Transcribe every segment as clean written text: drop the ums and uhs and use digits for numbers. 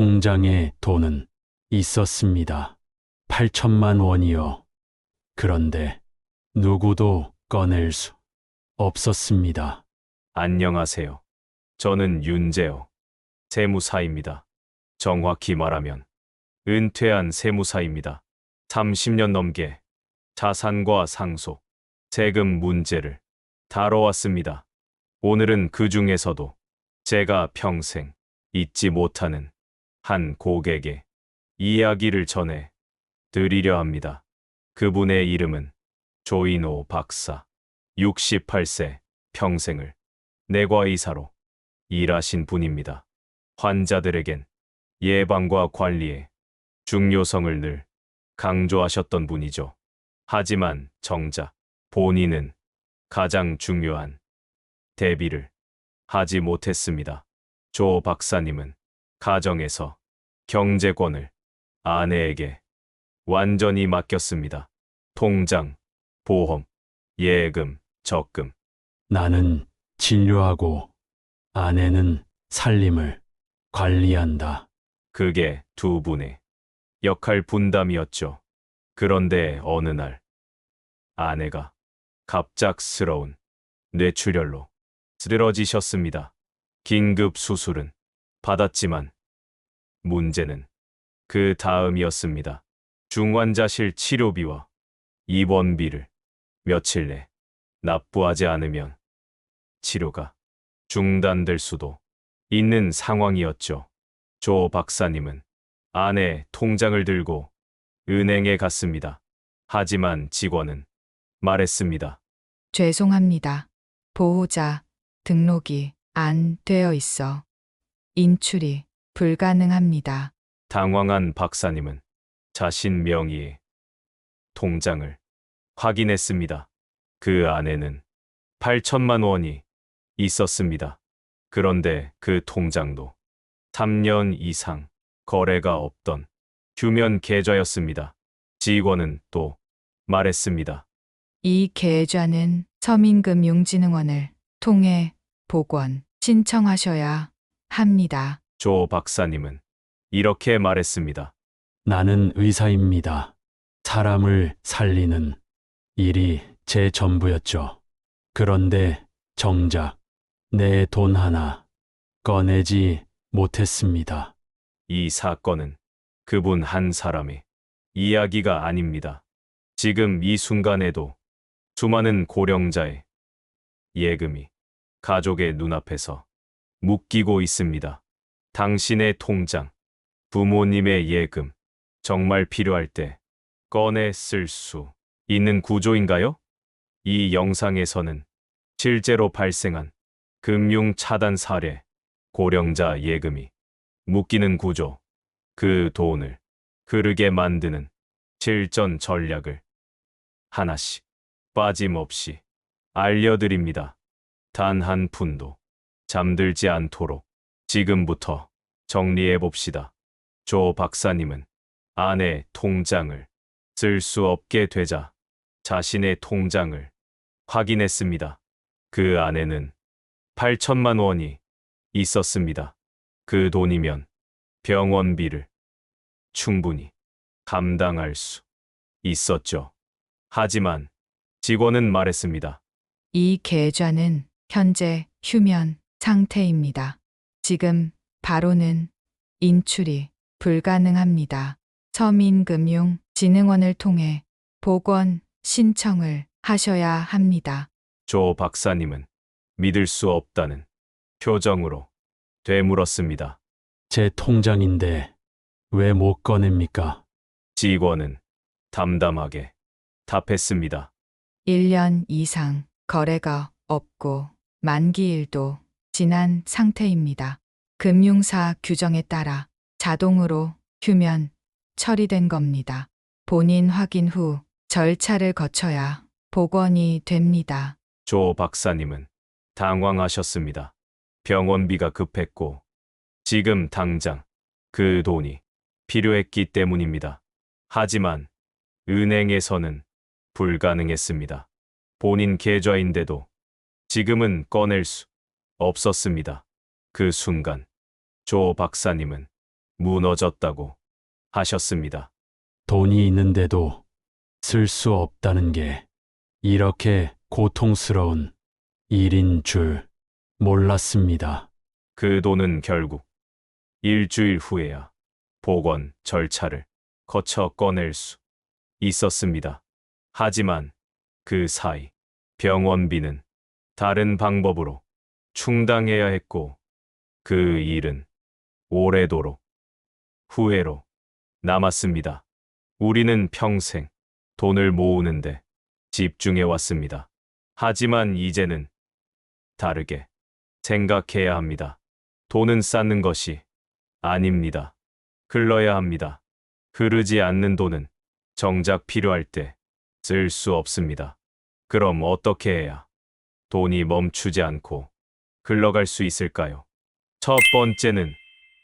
통장에 돈은 있었습니다. 8천만 원이요. 그런데 누구도 꺼낼 수 없었습니다. 안녕하세요. 저는 윤재호 세무사입니다. 정확히 말하면 은퇴한 세무사입니다. 30년 넘게 자산과 상속, 세금 문제를 다뤄왔습니다. 오늘은 그 중에서도 제가 평생 잊지 못하는 한 고객의 이야기를 전해 드리려 합니다. 그분의 이름은 조인호 박사, 68세 평생을 내과의사로 일하신 분입니다. 환자들에겐 예방과 관리의 중요성을 늘 강조하셨던 분이죠. 하지만 정작 본인은 가장 중요한 대비를 하지 못했습니다. 조 박사님은 가정에서 경제권을 아내에게 완전히 맡겼습니다. 통장, 보험, 예금, 적금. 나는 진료하고 아내는 살림을 관리한다. 그게 두 분의 역할 분담이었죠. 그런데 어느 날 아내가 갑작스러운 뇌출혈로 쓰러지셨습니다. 긴급 수술은 받았지만 문제는 그 다음이었습니다. 중환자실 치료비와 입원비를 며칠 내 납부하지 않으면 치료가 중단될 수도 있는 상황이었죠. 조 박사님은 아내 통장을 들고 은행에 갔습니다. 하지만 직원은 말했습니다. 죄송합니다. 보호자 등록이 안 되어 있어 인출이 불가능합니다. 당황한 박사님은 자신 명의의 통장을 확인했습니다. 그 안에는 8천만 원이 있었습니다. 그런데 그 통장도 3년 이상 거래가 없던 휴면 계좌였습니다. 직원은 또 말했습니다. 이 계좌는 서민금융진흥원을 통해 복원 신청하셔야 합니다. 조 박사님은 이렇게 말했습니다. 나는 의사입니다. 사람을 살리는 일이 제 전부였죠. 그런데 정작 내 돈 하나 꺼내지 못했습니다. 이 사건은 그분 한 사람의 이야기가 아닙니다. 지금 이 순간에도 수많은 고령자의 예금이 가족의 눈앞에서 묶이고 있습니다. 당신의 통장, 부모님의 예금, 정말 필요할 때 꺼내 쓸 수 있는 구조인가요? 이 영상에서는 실제로 발생한 금융 차단 사례, 고령자 예금이 묶이는 구조, 그 돈을 흐르게 만드는 실전 전략을 하나씩 빠짐없이 알려드립니다. 단 한 푼도 잠들지 않도록 지금부터 정리해 봅시다. 조 박사님은 아내 통장을 쓸 수 없게 되자 자신의 통장을 확인했습니다. 그 안에는 8천만 원이 있었습니다. 그 돈이면 병원비를 충분히 감당할 수 있었죠. 하지만 직원은 말했습니다. 이 계좌는 현재 휴면 상태입니다. 지금 바로는 인출이 불가능합니다. 서민금융진흥원을 통해 복원 신청을 하셔야 합니다. 조 박사님은 믿을 수 없다는 표정으로 되물었습니다. 제 통장인데 왜 못 꺼냅니까? 직원은 담담하게 답했습니다. 1년 이상 거래가 없고 만기일도 지난 상태입니다. 금융사 규정에 따라 자동으로 휴면 처리된 겁니다. 본인 확인 후 절차를 거쳐야 복원이 됩니다. 조 박사님은 당황하셨습니다. 병원비가 급했고 지금 당장 그 돈이 필요했기 때문입니다. 하지만 은행에서는 불가능했습니다. 본인 계좌인데도 지금은 꺼낼 수 없었습니다. 그 순간 조 박사님은 무너졌다고 하셨습니다. 돈이 있는데도 쓸 수 없다는 게 이렇게 고통스러운 일인 줄 몰랐습니다. 그 돈은 결국 일주일 후에야 복원 절차를 거쳐 꺼낼 수 있었습니다. 하지만 그 사이 병원비는 다른 방법으로 충당해야 했고 그 일은 오래도록 후회로 남았습니다. 우리는 평생 돈을 모으는데 집중해 왔습니다. 하지만 이제는 다르게 생각해야 합니다. 돈은 쌓는 것이 아닙니다. 흘러야 합니다. 흐르지 않는 돈은 정작 필요할 때 쓸 수 없습니다. 그럼 어떻게 해야 돈이 멈추지 않고 흘러갈 수 있을까요? 첫 번째는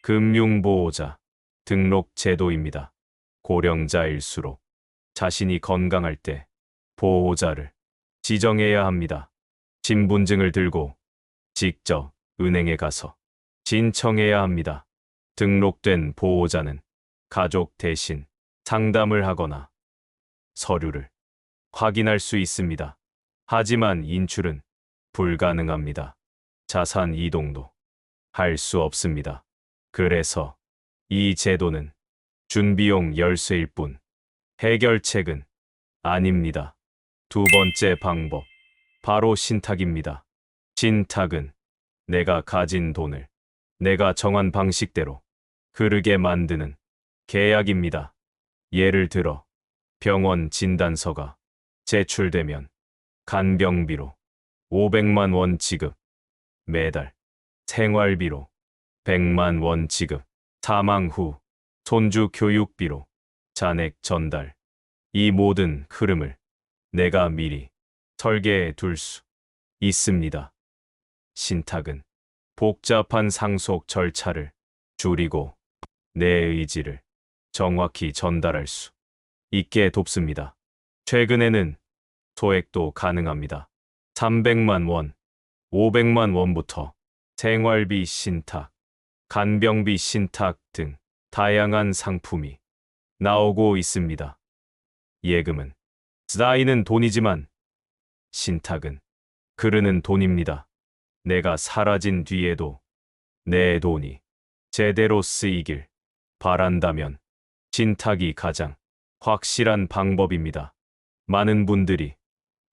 금융보호자 등록 제도입니다. 고령자일수록 자신이 건강할 때 보호자를 지정해야 합니다. 신분증을 들고 직접 은행에 가서 신청해야 합니다. 등록된 보호자는 가족 대신 상담을 하거나 서류를 확인할 수 있습니다. 하지만 인출은 불가능합니다. 자산 이동도 할 수 없습니다. 그래서 이 제도는 준비용 열쇠일 뿐 해결책은 아닙니다. 두 번째 방법, 바로 신탁입니다. 신탁은 내가 가진 돈을 내가 정한 방식대로 흐르게 만드는 계약입니다. 예를 들어 병원 진단서가 제출되면 간병비로 500만 원 지급, 매달 생활비로 100만 원 지급, 사망 후 손주 교육비로 잔액 전달. 이 모든 흐름을 내가 미리 설계해 둘 수 있습니다. 신탁은 복잡한 상속 절차를 줄이고 내 의지를 정확히 전달할 수 있게 돕습니다. 최근에는 소액도 가능합니다. 300만 원, 500만 원부터 생활비 신탁, 간병비 신탁 등 다양한 상품이 나오고 있습니다. 예금은 쌓이는 돈이지만 신탁은 흐르는 돈입니다. 내가 사라진 뒤에도 내 돈이 제대로 쓰이길 바란다면 신탁이 가장 확실한 방법입니다. 많은 분들이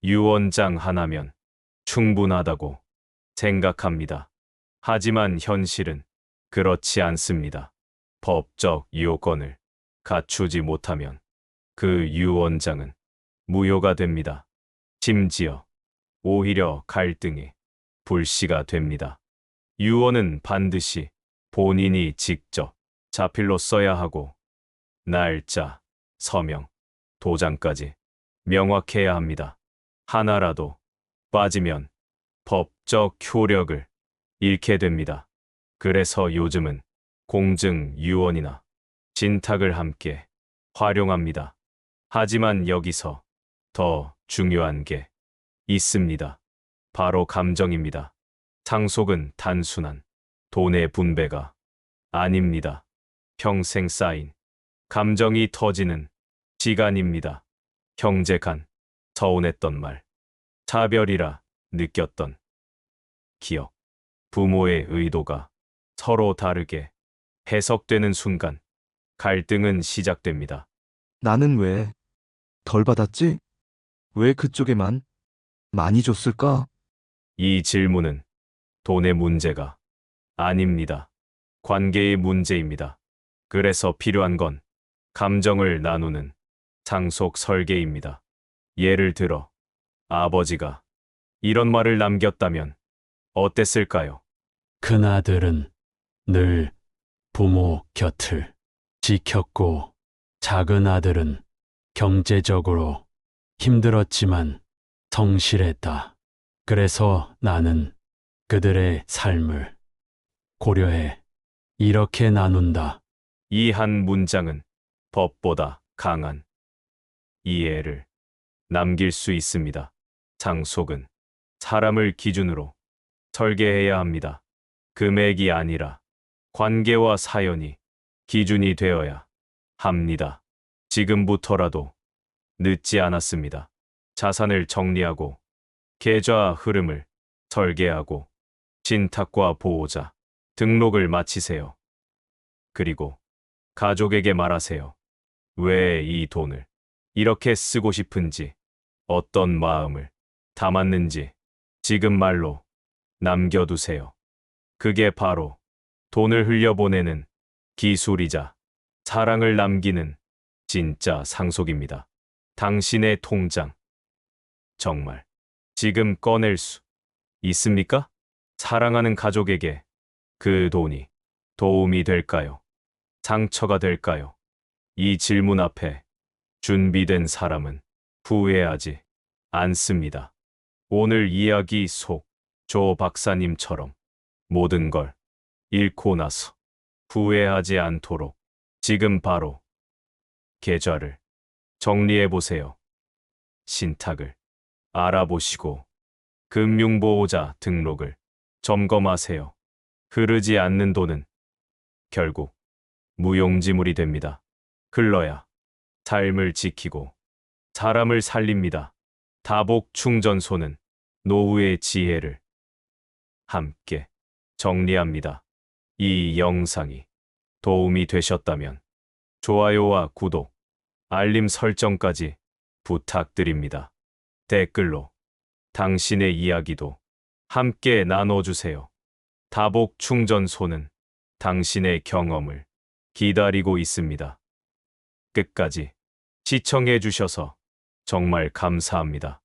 유언장 하나면 충분하다고 생각합니다. 하지만 현실은 그렇지 않습니다. 법적 요건을 갖추지 못하면 그 유언장은 무효가 됩니다. 심지어 오히려 갈등의 불씨가 됩니다. 유언은 반드시 본인이 직접 자필로 써야 하고 날짜, 서명, 도장까지 명확해야 합니다. 하나라도 빠지면 법적 효력을 잃게 됩니다. 그래서 요즘은 공증 유언이나 신탁을 함께 활용합니다. 하지만 여기서 더 중요한 게 있습니다. 바로 감정입니다. 상속은 단순한 돈의 분배가 아닙니다. 평생 쌓인 감정이 터지는 시간입니다. 형제 간 서운했던 말, 차별이라 느꼈던 기억, 부모의 의도가 서로 다르게 해석되는 순간 갈등은 시작됩니다. 나는 왜 덜 받았지? 왜 그쪽에만 많이 줬을까? 이 질문은 돈의 문제가 아닙니다. 관계의 문제입니다. 그래서 필요한 건 감정을 나누는 상속 설계입니다. 예를 들어 아버지가 이런 말을 남겼다면 어땠을까요? 큰아들은 늘 부모 곁을 지켰고 작은 아들은 경제적으로 힘들었지만 성실했다. 그래서 나는 그들의 삶을 고려해 이렇게 나눈다. 이 한 문장은 법보다 강한 이해를 남길 수 있습니다. 상속은 사람을 기준으로 설계해야 합니다. 금액이 아니라 관계와 사연이 기준이 되어야 합니다. 지금부터라도 늦지 않았습니다. 자산을 정리하고 계좌 흐름을 설계하고 신탁과 보호자 등록을 마치세요. 그리고 가족에게 말하세요. 왜 이 돈을 이렇게 쓰고 싶은지, 어떤 마음을 담았는지 지금 말로 남겨두세요. 그게 바로 돈을 흘려보내는 기술이자 사랑을 남기는 진짜 상속입니다. 당신의 통장, 정말 지금 꺼낼 수 있습니까? 사랑하는 가족에게 그 돈이 도움이 될까요? 상처가 될까요? 이 질문 앞에 준비된 사람은 후회하지 않습니다. 오늘 이야기 속 조 박사님처럼 모든 걸 잃고 나서 후회하지 않도록 지금 바로 계좌를 정리해 보세요. 신탁을 알아보시고 금융보호자 등록을 점검하세요. 흐르지 않는 돈은 결국 무용지물이 됩니다. 흘러야 삶을 지키고 사람을 살립니다. 다복 충전소는 노후의 지혜를 함께 정리합니다. 이 영상이 도움이 되셨다면 좋아요와 구독, 알림 설정까지 부탁드립니다. 댓글로 당신의 이야기도 함께 나눠주세요. 다복 충전소는 당신의 경험을 기다리고 있습니다. 끝까지 시청해 주셔서 정말 감사합니다.